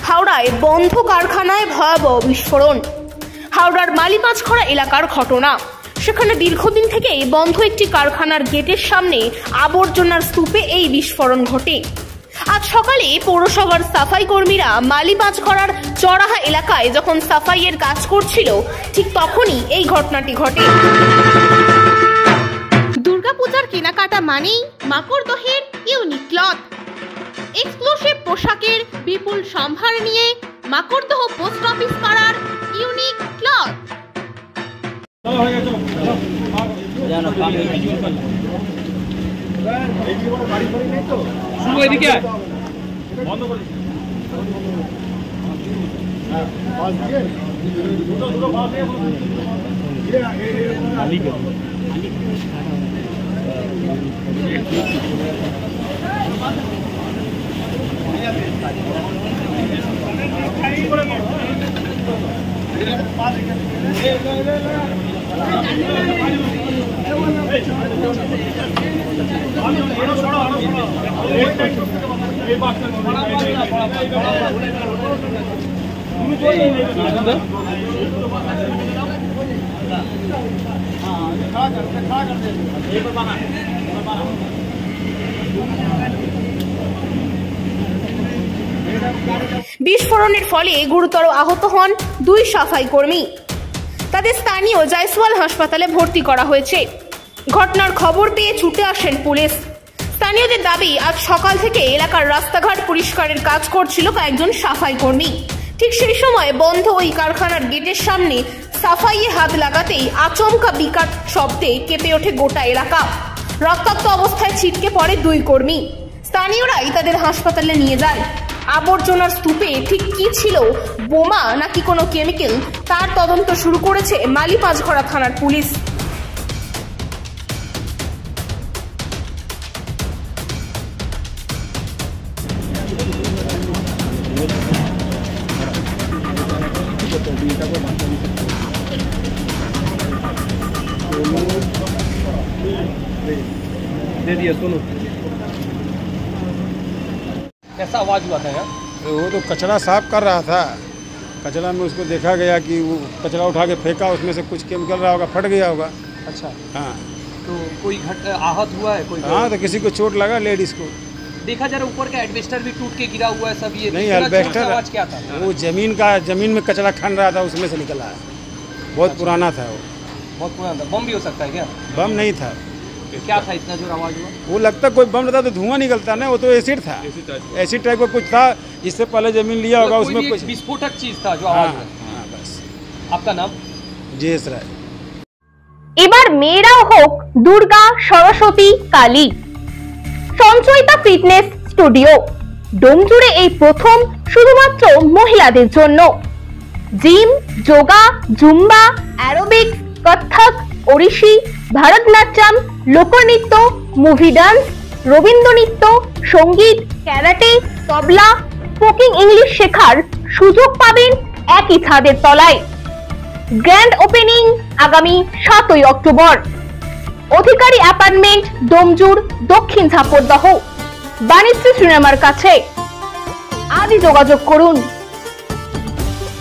হাওড়ায় বন্ধ কারখানায় ভয়াবহ বিস্ফোরণ। হাওড়ার মালিপাঁচঘড়া এলাকার ঘটনা। সেখানে দীর্ঘদিন থেকেই বন্ধ একটি কারখানার গেটের সামনে আবর্জনার স্তূপে এই বিস্ফোরণ ঘটে। আজ সকালে পৌরসভার সাফাই কর্মীরা মালিপাঁচঘড়ার চড়াহা এলাকায় যখন সাফাইয়ের কাজ করছিল, ঠিক তখনই এই ঘটনাটি ঘটে। দুর্গাপূজার কেনাকাটা মানেই মাকড়দহের ইউনিক ক্লথ। এক্সক্লুসিভ পোশাকের বিপুল সম্ভার নিয়ে মাকড়দহ পোস্ট অফিস পাড়ার ইউনিক ক্লথ। বিস্ফোরণের ফলে গুরুতর আহত হন দুই সাফাই কর্মী। তাদের স্থানীয় জয়সওয়াল হাসপাতালে ভর্তি করা হয়েছে। ঘটনার খবর পেয়ে ছুটে আসেন পুলিশ। স্থানীয়দের দাবি, আজ সকাল থেকে এলাকার রাস্তাঘাট পরিষ্কারের কাজ করছিল কয়েকজন সাফাই কর্মী। ঠিক সেই সময় বন্ধ ওই কারখানার গেটের সামনে সাফাইয়ে হাত লাগাতেই আচমকা বিকট শব্দে কেঁপে ওঠে গোটা এলাকা। রক্তাক্ত অবস্থায় ছিটকে পড়ে দুই কর্মী। স্থানীয়রাই তাদের হাসপাতালে নিয়ে যায়। আবর্জনার স্তূপে ঠিক কি ছিল, বোমা নাকি কোনো কেমিক্যাল, তার তদন্ত শুরু করেছে মালিপাঁচঘড়া থানার পুলিশ। दे दिया, सुनो कैसा आवाज हुआ था यार? वो तो कचरा साफ कर रहा था। कचरा में उसको देखा गया कि वो कचरा उठा के फेंका, उसमें से कुछ केमिकल रहा होगा, फट गया होगा। अच्छा, हाँ। तो कोई आहत हुआ है कोई? हाँ, तो किसी को चोट लगा, लेडीज को। देखा जरा ऊपर का एडवेस्टर भी टूट के गिरा हुआ है सब। ये नहीं, एडवेस्टर आवाज क्या था? वो जमीन में कचरा खन रहा था, उसमें से निकला है। बहुत पुराना था वो। बहुत पुराना था। बम भी हो सकता है क्या? बम नहीं था। क्या था इतना जोर आवाज हुआ? वो लगता कोई बम रहता तो धुआं निकलता ना, वो तो एसिड था। एसिड टाइप का कुछ था। इससे पहले जमीन लिया होगा, उसमें कुछ विस्फोटक चीज था जो आवाज हुआ। हाँ, बस। आपका नाम? जयेश राय। এবার মেয়েরাও হোক দুর্গা, সরস্বতী, কালী। সঞ্চয়িতা ফিটনেস স্টুডিও ডোমজুড়ে এই প্রথম শুধুমাত্র মহিলাদের জন্য। Gym, yoga, Zumba, aerobics, Kathak, Odissi, Bharatanatyam, লোকনৃত্য, মুভি ডান্স, রবীন্দ্র নৃত্য, সঙ্গীত, ক্যারাটে, তবলা, স্পোকিং ইংলিশ শেখার সুযোগ পাবেন একই ছাদের তলায়। গ্র্যান্ড ওপেনিং আগামী 7ই অক্টোবর। অধিকারী অ্যাপার্টমেন্ট, ডোমজুড়, দক্ষিণ ঝাপরদহ, বাণিজ্য সিনেমার কাছে। আজই যোগাযোগ করুন।